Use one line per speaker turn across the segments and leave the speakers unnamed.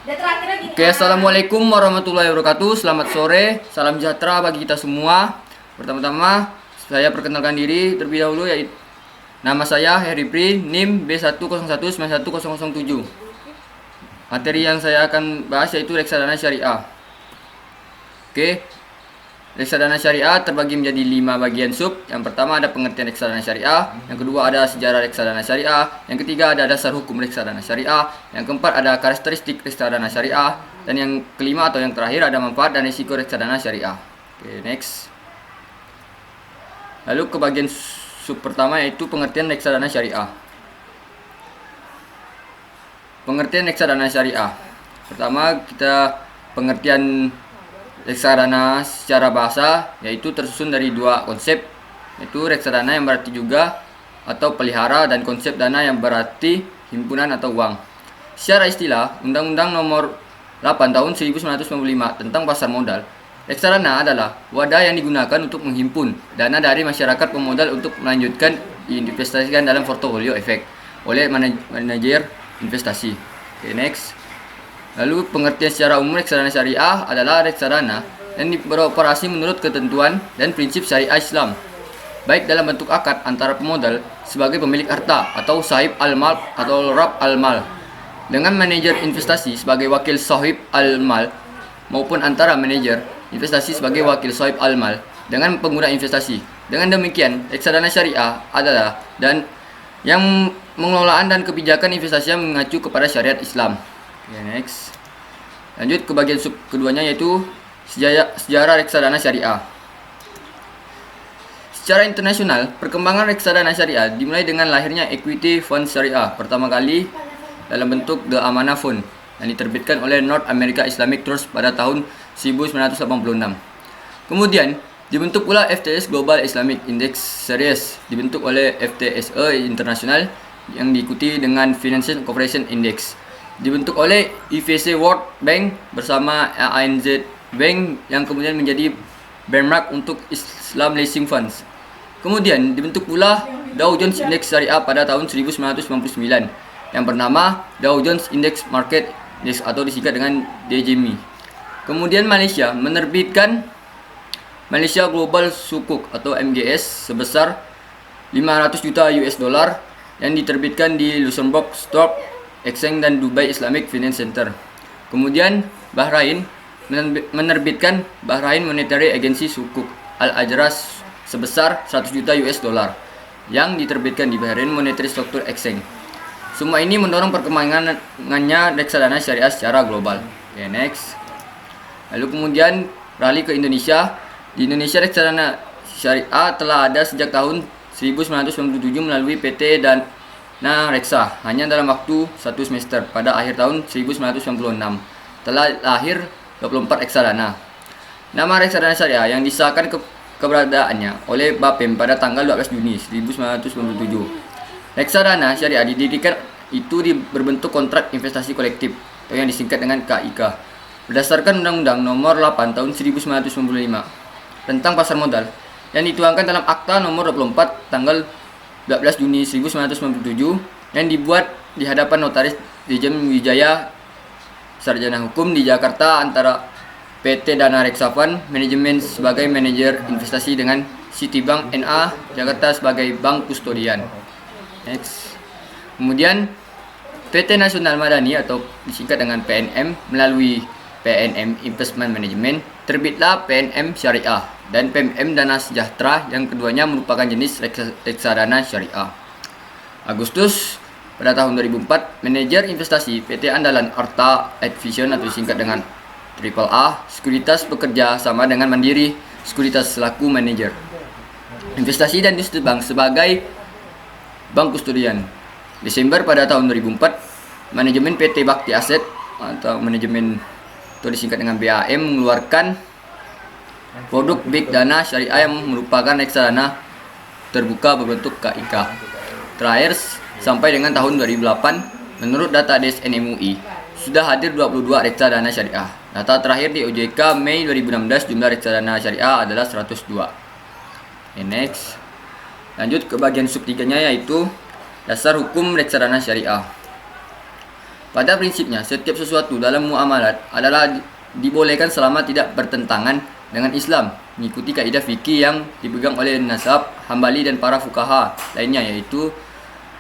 Oke, assalamualaikum warahmatullahi wabarakatuh. Selamat sore, salam sejahtera bagi kita semua. Pertama-tama, saya perkenalkan diri terlebih dahulu, yaitu nama saya Heri Pri, NIM B101919007. Materi yang saya akan bahas yaitu reksadana syariah. Oke, reksadana syariah terbagi menjadi 5 bagian sub. Yang pertama ada pengertian reksadana syariah, yang kedua ada sejarah reksadana syariah, yang ketiga ada dasar hukum reksadana syariah, yang keempat ada karakteristik reksadana syariah, dan yang kelima atau yang terakhir ada manfaat dan risiko reksadana syariah. Oke, next. Lalu ke bagian sub pertama yaitu pengertian reksadana syariah. Pengertian reksadana syariah. Pertama kita pengertian reksadana secara bahasa yaitu tersusun dari dua konsep, yaitu reksadana yang berarti juga atau pelihara dan konsep dana yang berarti himpunan atau uang. Secara istilah, Undang-Undang Nomor 8 Tahun 1995 tentang pasar modal, reksadana adalah wadah yang digunakan untuk menghimpun dana dari masyarakat pemodal untuk melanjutkan diinvestasikan dalam portofolio efek oleh manajer investasi. Oke, next. Lalu pengertian secara umum reksadana syariah adalah reksadana yang beroperasi menurut ketentuan dan prinsip syariah Islam, baik dalam bentuk akad antara pemodal sebagai pemilik harta atau sahib al-mal atau rab al-mal dengan manajer investasi sebagai wakil sahib al-mal, maupun antara manajer investasi sebagai wakil sahib al-mal dengan pengguna investasi. Dengan demikian, reksadana syariah adalah dan yang pengelolaan dan kebijakan investasi yang mengacu kepada syariat Islam. Okay, next. Lanjut ke bagian sub keduanya yaitu sejarah reksadana syariah. Secara internasional, perkembangan reksadana syariah dimulai dengan lahirnya Equity Fund Syariah pertama kali dalam bentuk The Amanah Fund yang diterbitkan oleh North America Islamic Trust pada tahun 1986. Kemudian dibentuk pula FTS Global Islamic Index Series dibentuk oleh FTSE International yang diikuti dengan Financial Corporation Index dibentuk oleh IFC World Bank bersama ANZ Bank yang kemudian menjadi benchmark untuk Islam Leasing Funds. Kemudian dibentuk pula Dow Jones Index Syariah pada tahun 1999 yang bernama Dow Jones Index Market Index atau disingkat dengan DJMI. Kemudian Malaysia menerbitkan Malaysia Global Sukuk atau MGS sebesar 500 juta US dollar yang diterbitkan di Luxembourg Stock Exchange dan Dubai Islamic Finance Center. Kemudian Bahrain menerbitkan Bahrain Monetary Agency Sukuk Al-Ajras sebesar 100 juta US dollar yang diterbitkan di Bahrain Monetary Structure Exchange. Semua ini mendorong perkembangannya reksadana syariah secara global. Okay, next. Lalu kemudian beralih ke Indonesia. Di Indonesia reksadana syariah telah ada sejak tahun 1997 melalui PT Dana Reksa hanya dalam waktu 1 semester. Pada akhir tahun 1996 telah lahir 24 reksadana. Nama reksadana syariah yang disahkan keberadaannya oleh Bapem pada tanggal 12 Juni 1997. Reksadana syariah didirikan itu berbentuk kontrak investasi kolektif atau yang disingkat dengan KIK berdasarkan Undang-Undang Nomor 8 Tahun 1995 tentang pasar modal yang dituangkan dalam Akta Nomor 24 tanggal 12 Juni 1997 yang dibuat di hadapan Notaris Dirjen Wijaya Sarjana Hukum di Jakarta antara PT Dana Reksa Fund Manajemen sebagai manajer investasi dengan Citibank NA Jakarta sebagai bank kustodian. Next. Kemudian PT Nasional Madani atau disingkat dengan PNM melalui PNM Investment Management terbitlah PNM Syariah dan PNM Dana Sejahtera yang keduanya merupakan jenis reksadana syariah. Agustus pada tahun 2004, manajer investasi PT Andalan Arta Advision atau disingkat dengan AAA Sekuritas bekerja sama dengan Mandiri Sekuritas selaku manajer investasi dan Distud Bank sebagai bank kustodian. Desember pada tahun 2004, manajemen PT Bakti Aset atau manajemen atau disingkat dengan BAM mengeluarkan produk Big Dana Syariah yang merupakan reksadana terbuka berbentuk KIK. Terakhir sampai dengan tahun 2008, menurut data DSN-MUI, sudah hadir 22 reksadana syariah. Data terakhir di OJK Mei 2016 jumlah reksadana syariah adalah 102. Okay, next. Lanjut ke bagian sub 3-nya yaitu dasar hukum reksadana syariah. Pada prinsipnya, setiap sesuatu dalam muamalat adalah dibolehkan selama tidak bertentangan dengan Islam, mengikuti kaidah fikih yang dipegang oleh Mazhab Hambali dan para fuqaha lainnya, yaitu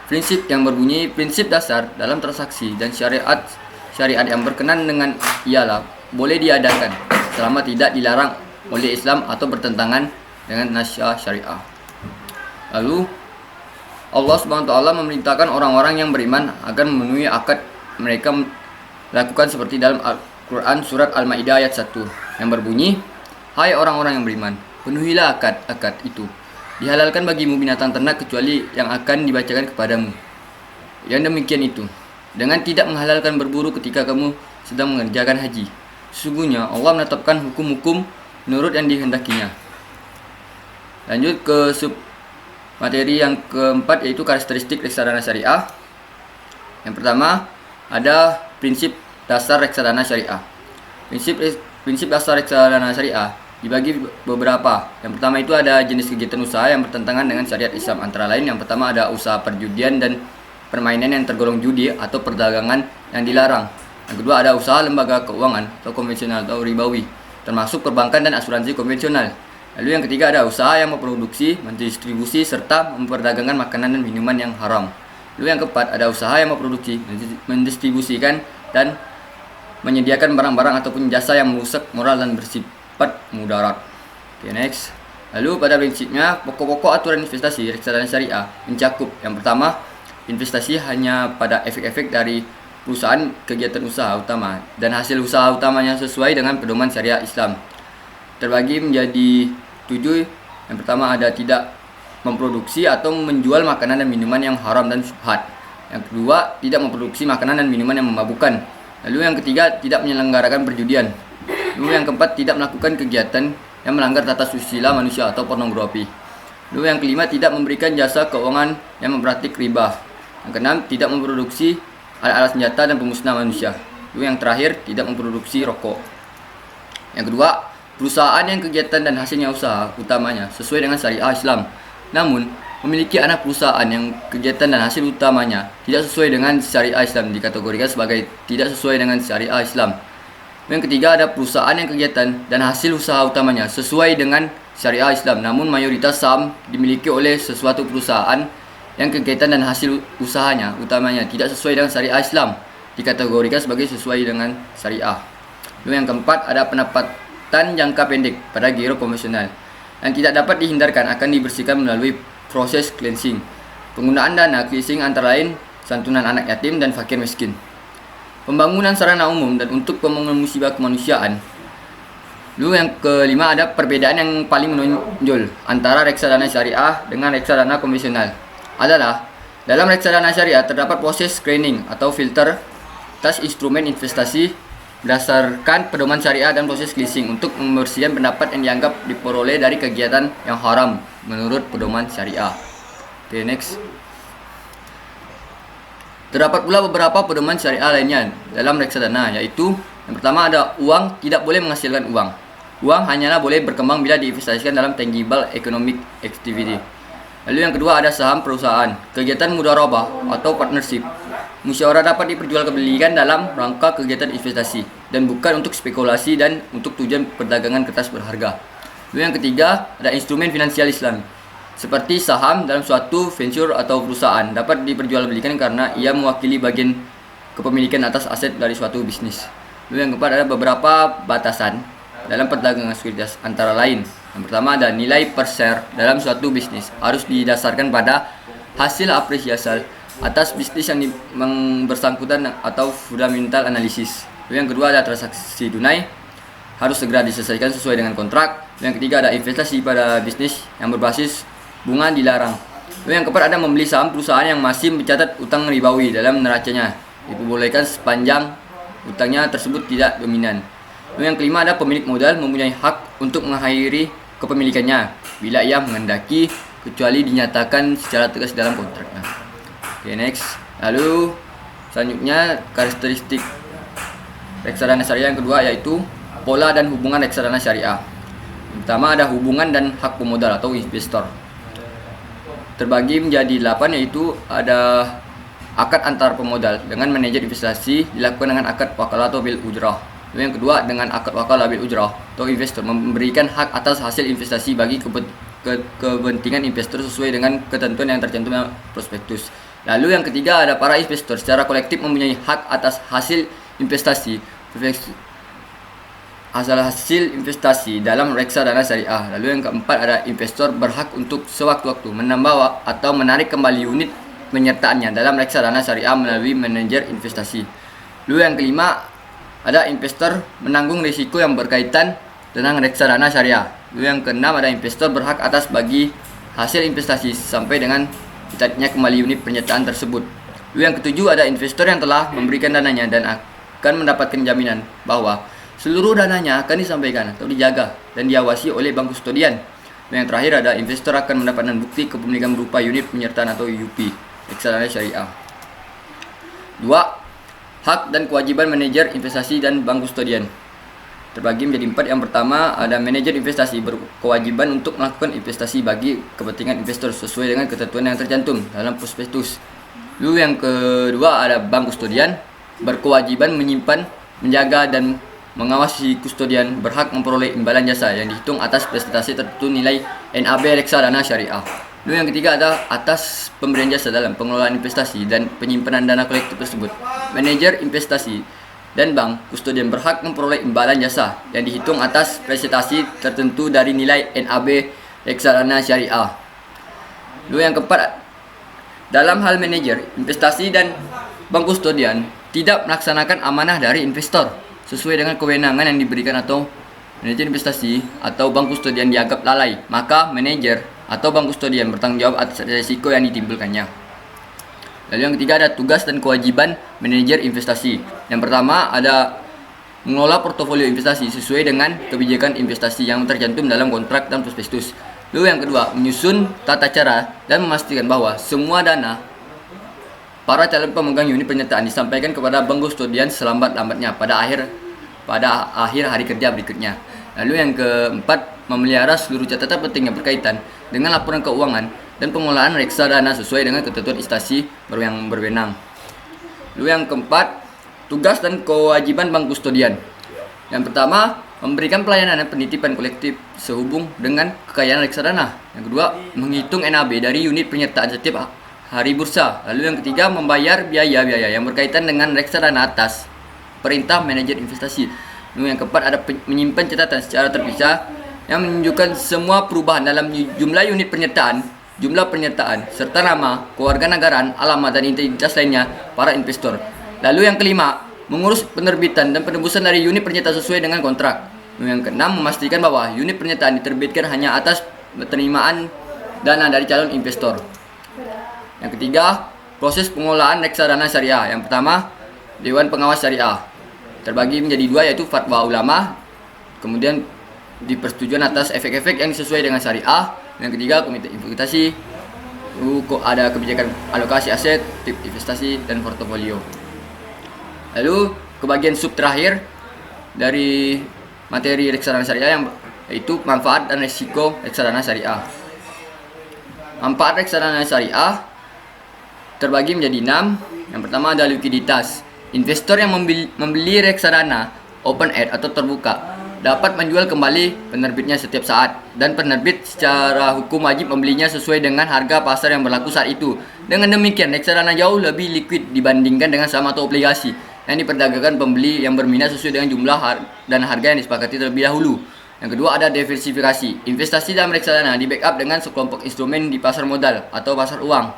prinsip yang berbunyi prinsip dasar dalam transaksi dan syariat yang berkenan dengan ialah boleh diadakan selama tidak dilarang oleh Islam atau bertentangan dengan nasyah syariah. Lalu Allah Subhanahu wa taala memerintahkan orang-orang yang beriman agar memenuhi akad mereka lakukan seperti dalam Al-Quran surat Al-Ma'idah ayat 1 yang berbunyi, "Hai orang-orang yang beriman, penuhilah akad itu. Dihalalkan bagimu binatang ternak kecuali yang akan dibacakan kepadamu. Yang demikian itu dengan tidak menghalalkan berburu ketika kamu sedang mengerjakan haji. Sesungguhnya Allah menetapkan hukum-hukum menurut yang dihendakinya." Lanjut ke sub materi yang keempat, yaitu karakteristik reksadana syariah. Yang pertama, ada prinsip dasar reksadana syariah. Prinsip dasar reksadana syariah dibagi beberapa. Yang pertama itu ada jenis kegiatan usaha yang bertentangan dengan syariat Islam. Antara lain yang pertama ada usaha perjudian dan permainan yang tergolong judi atau perdagangan yang dilarang. Yang kedua ada usaha lembaga keuangan atau konvensional atau ribawi, termasuk perbankan dan asuransi konvensional. Lalu yang ketiga ada usaha yang memproduksi, mendistribusi, serta memperdagangkan makanan dan minuman yang haram. Lalu yang keempat ada usaha yang memproduksi, mendistribusikan, dan menyediakan barang-barang ataupun jasa yang merusak moral dan bersifat mudarat. Oke, next. Lalu pada prinsipnya pokok-pokok aturan investasi reksadana syariah mencakup yang pertama, investasi hanya pada efek-efek dari perusahaan kegiatan usaha utama dan hasil usaha utamanya sesuai dengan pedoman syariah Islam. Terbagi menjadi 7. Yang pertama ada tidak memproduksi atau menjual makanan dan minuman yang haram dan syubhat. Yang kedua, tidak memproduksi makanan dan minuman yang memabukkan. Lalu yang ketiga, tidak menyelenggarakan perjudian. Lalu yang keempat, tidak melakukan kegiatan yang melanggar tata susila manusia atau pornografi. Lalu yang kelima, tidak memberikan jasa keuangan yang mempraktik riba. Yang keenam, tidak memproduksi alat-alat senjata dan pemusnah manusia. Lalu yang terakhir, tidak memproduksi rokok. Yang kedua, perusahaan yang kegiatan dan hasilnya usaha utamanya sesuai dengan syariah Islam, namun memiliki anak perusahaan yang kegiatan dan hasil utamanya tidak sesuai dengan syariah Islam dikategorikan sebagai tidak sesuai dengan syariah Islam. Yang ketiga ada perusahaan yang kegiatan dan hasil usaha utamanya sesuai dengan syariah Islam, namun mayoritas saham dimiliki oleh sesuatu perusahaan yang kegiatan dan hasil usahanya utamanya tidak sesuai dengan syariah Islam dikategorikan sebagai sesuai dengan syariah. Lalu yang keempat ada pendapatan jangka pendek pada giro konvensional yang tidak dapat dihindarkan akan dibersihkan melalui proses cleansing. Penggunaan dana cleansing antara lain santunan anak yatim dan fakir miskin. Pembangunan sarana umum dan untuk pembangunan musibah kemanusiaan. Lalu yang kelima ada perbedaan yang paling menonjol antara reksadana syariah dengan reksadana konvensional adalah dalam reksadana syariah terdapat proses screening atau filter atas instrumen investasi berdasarkan pedoman syariah dan proses cleansing untuk membersihkan pendapat yang dianggap diperoleh dari kegiatan yang haram menurut pedoman syariah. Oke, next. Terdapat pula beberapa pedoman syariah lainnya dalam reksadana, yaitu yang pertama ada uang tidak boleh menghasilkan uang. Uang hanyalah boleh berkembang bila diinvestasikan dalam tangible economic activity. Lalu yang kedua ada saham perusahaan, kegiatan mudharabah atau partnership. Musyawarah dapat diperjualbelikan dalam rangka kegiatan investasi dan bukan untuk spekulasi dan untuk tujuan perdagangan kertas berharga. Lalu yang ketiga ada instrumen finansial Islam seperti saham dalam suatu venture atau perusahaan dapat diperjualbelikan karena ia mewakili bagian kepemilikan atas aset dari suatu bisnis. Lalu yang keempat ada beberapa batasan dalam perdagangan sekuritas antara lain. Yang pertama ada nilai per share dalam suatu bisnis harus didasarkan pada hasil apresiasi atas bisnis yang bersangkutan atau fundamental analisis. Yang kedua ada transaksi tunai harus segera diselesaikan sesuai dengan kontrak. Yang ketiga ada investasi pada bisnis yang berbasis bunga dilarang. Yang keempat ada membeli saham perusahaan yang masih mencatat utang ribawi dalam neracanya, diperbolehkan sepanjang utangnya tersebut tidak dominan. Yang kelima ada pemilik modal mempunyai hak untuk mengakhiri kepemilikannya bila ia menghendaki kecuali dinyatakan secara tegas dalam kontraknya. Oke, next. Lalu selanjutnya karakteristik reksadana syariah yang kedua yaitu pola dan hubungan reksadana syariah. Yang pertama ada hubungan dan hak pemodal atau investor. Terbagi menjadi 8, yaitu ada Akad antar pemodal dengan manajer investasi dilakukan dengan akad wakalah atau bil ujrah. Lalu yang kedua, dengan akad wakalah bil ujrah atau investor memberikan hak atas hasil investasi bagi kepentingan investor sesuai dengan ketentuan yang tercantum dalam prospektus. Lalu yang ketiga, ada para investor secara kolektif mempunyai hak atas hasil investasi dalam reksadana syariah. Lalu yang keempat, ada investor berhak untuk sewaktu-waktu menambah atau menarik kembali unit penyertaannya dalam reksadana syariah melalui manajer investasi. Lalu yang kelima, ada investor menanggung risiko yang berkaitan dengan reksadana syariah. Lalu yang keenam, ada investor berhak atas bagi hasil investasi sampai dengan ditatiknya kembali unit penyertaan tersebut. Lalu yang ketujuh, ada investor yang telah memberikan dananya dan akan mendapatkan jaminan bahwa seluruh dananya akan disampaikan atau dijaga dan diawasi oleh bank kustodian. Dan yang terakhir, ada investor akan mendapatkan bukti kepemilikan berupa unit penyertaan atau UP reksadana syariah. 2. Hak dan kewajiban manajer investasi dan bank kustodian terbagi menjadi 4. Yang pertama, ada manajer investasi berkewajiban untuk melakukan investasi bagi kepentingan investor sesuai dengan ketentuan yang tercantum dalam prospektus. Lalu yang kedua, ada bank kustodian berkewajiban menyimpan, menjaga dan mengawasi kustodian berhak memperoleh imbalan jasa yang dihitung atas prestasi tertentu nilai NAB reksadana syariah. Lalu yang ketiga, ada atas pemberian jasa dalam pengelolaan investasi dan penyimpanan dana kolektif tersebut. Manajer investasi dan bank kustodian berhak memperoleh imbalan jasa yang dihitung atas prestasi tertentu dari nilai NAB reksadana syariah. Lalu yang keempat, dalam hal manajer investasi dan bank kustodian tidak melaksanakan amanah dari investor sesuai dengan kewenangan yang diberikan atau manajer investasi atau bank kustodian dianggap lalai, maka manajer atau bank kustodian bertanggung jawab atas risiko yang ditimbulkannya. Lalu yang ketiga, ada tugas dan kewajiban manajer investasi. Yang pertama, ada mengelola portofolio investasi sesuai dengan kebijakan investasi yang tercantum dalam kontrak dan prospektus. Lalu yang kedua, menyusun tata cara dan memastikan bahwa semua dana para calon pemegang unit penyertaan disampaikan kepada bank kustodian selambat-lambatnya pada akhir hari kerja berikutnya. Lalu yang keempat, memelihara seluruh catatan penting yang berkaitan dengan laporan keuangan dan pengelolaan reksadana sesuai dengan ketentuan instansi yang berwenang. Lalu yang keempat, tugas dan kewajiban bank kustodian. Yang pertama, memberikan pelayanan dan penitipan kolektif sehubung dengan kekayaan reksadana. Yang kedua, menghitung NAB dari unit penyertaan setiap hari bursa. Lalu yang ketiga, membayar biaya-biaya yang berkaitan dengan reksadana atas perintah manajer investasi. Lalu yang keempat, ada menyimpan catatan secara terpisah yang menunjukkan semua perubahan dalam jumlah unit penyertaan, jumlah penyertaan, serta nama, kewarganegaraan, alamat dan identitas lainnya para investor. Lalu yang kelima, mengurus penerbitan dan penembusan dari unit penyertaan sesuai dengan kontrak. Lalu yang keenam, memastikan bahwa unit penyertaan diterbitkan hanya atas penerimaan dana dari calon investor. Yang ketiga, proses pengelolaan reksadana syariah. Yang pertama, Dewan Pengawas Syariah terbagi menjadi 2, yaitu fatwa ulama, kemudian di persetujuan atas efek-efek yang sesuai dengan syariah. Yang ketiga, komite investasi, ada kebijakan alokasi aset, tip investasi dan portofolio. Lalu ke bagian sub terakhir dari materi reksadana syariah, yang yaitu manfaat dan risiko reksadana syariah. Manfaat reksadana syariah terbagi menjadi 6. Yang pertama, ada likuiditas. Investor yang membeli reksadana open air atau terbuka dapat menjual kembali penerbitnya setiap saat, dan penerbit secara hukum wajib membelinya sesuai dengan harga pasar yang berlaku saat itu. Dengan demikian, reksadana jauh lebih liquid dibandingkan dengan saham atau obligasi yang diperdagangkan pembeli yang berminat sesuai dengan jumlah dan harga yang disepakati terlebih dahulu. Yang kedua, ada diversifikasi. Investasi dalam reksadana di backup dengan sekelompok instrumen di pasar modal atau pasar uang.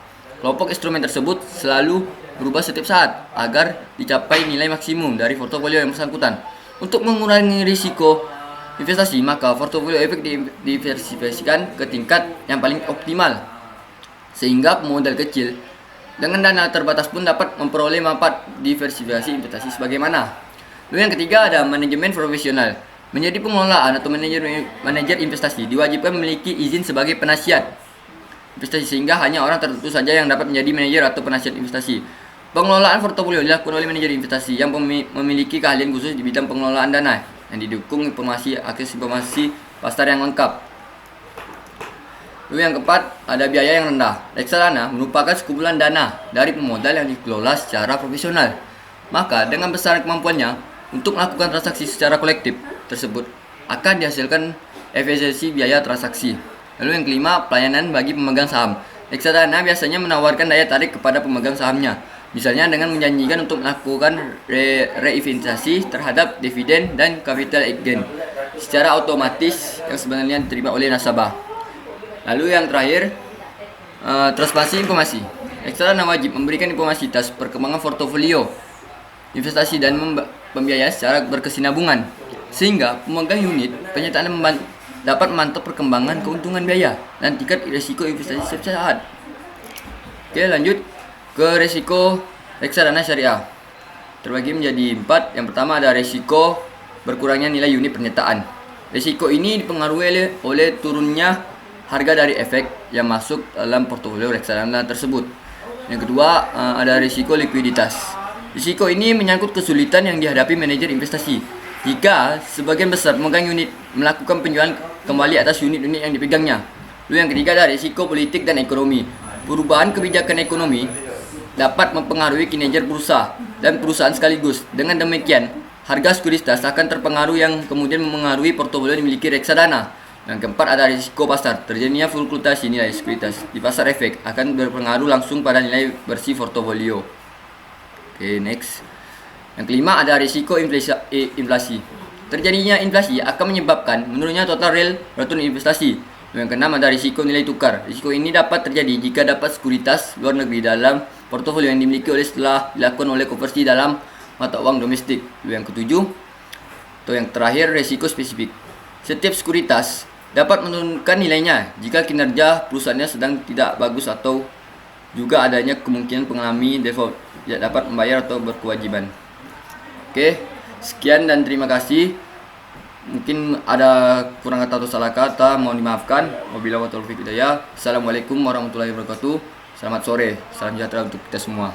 Kelompok instrumen tersebut selalu berubah setiap saat agar dicapai nilai maksimum dari portofolio yang bersangkutan. Untuk mengurangi risiko investasi, maka portofolio efek diversifikasikan ke tingkat yang paling optimal, sehingga pemodal kecil dengan dana terbatas pun dapat memperoleh manfaat diversifikasi investasi sebagaimana. Lalu yang ketiga, ada manajemen profesional. Menjadi pengelolaan atau manajer investasi diwajibkan memiliki izin sebagai penasihat investasi, sehingga hanya orang tertentu saja yang dapat menjadi manajer atau penasihat investasi. Pengelolaan portofolio dilakukan oleh manajer investasi yang memiliki keahlian khusus di bidang pengelolaan dana yang didukung akses informasi pasar yang lengkap. Lalu yang keempat, ada biaya yang rendah. Reksadana merupakan sekumpulan dana dari pemodal yang dikelola secara profesional. Maka dengan besar kemampuannya untuk melakukan transaksi secara kolektif tersebut akan dihasilkan efisiensi biaya transaksi. Lalu yang kelima, pelayanan bagi pemegang saham. Reksadana biasanya menawarkan daya tarik kepada pemegang sahamnya. Misalnya dengan menjanjikan untuk melakukan reinvestasi terhadap dividen dan capital gain secara otomatis yang sebenarnya diterima oleh nasabah. Lalu yang terakhir, transparansi informasi. Reksadana wajib memberikan informasi atas perkembangan portofolio investasi dan pembiayaan secara berkesinambungan, sehingga pemegang unit penyertaan dapat memantau perkembangan keuntungan biaya dan tingkat risiko investasi setiap saat. Oke, lanjut ke risiko reksadana syariah. Terbagi menjadi 4. Yang pertama ada risiko berkurangnya nilai unit penyertaan. Risiko ini dipengaruhi oleh turunnya harga dari efek yang masuk dalam portofolio reksadana tersebut. Yang kedua, ada risiko likuiditas. Risiko ini menyangkut kesulitan yang dihadapi manajer investasi jika sebagian besar pemegang unit melakukan penjualan kembali atas unit-unit yang dipegangnya. Lalu yang ketiga ada risiko politik dan ekonomi. Perubahan kebijakan ekonomi dapat mempengaruhi kinerja bursa dan perusahaan sekaligus. Dengan demikian, harga sekuritas akan terpengaruh yang kemudian memengaruhi portofolio yang dimiliki reksadana. Yang keempat ada risiko pasar. Terjadinya fluktuasi nilai sekuritas di pasar efek akan berpengaruh langsung pada nilai bersih portofolio. Oke, next. Yang kelima ada risiko inflasi. Terjadinya inflasi akan menyebabkan menurunnya total real return investasi. Yang keenam ada risiko nilai tukar. Risiko ini dapat terjadi jika dapat sekuritas luar negeri dalam portofolio yang dimiliki setelah dilakukan oleh konversi dalam mata uang domestik. Yang ketujuh atau yang terakhir, risiko spesifik. Setiap sekuritas dapat menurunkan nilainya jika kinerja perusahaannya sedang tidak bagus atau juga adanya kemungkinan mengalami default, tidak dapat membayar atau berkewajiban. Oke, sekian dan terima kasih. Mungkin ada kurang kata atau salah kata, mohon dimaafkan. Wabillahi taufiq hidayah. Assalamualaikum warahmatullahi wabarakatuh. Selamat sore, salam sejahtera untuk kita semua.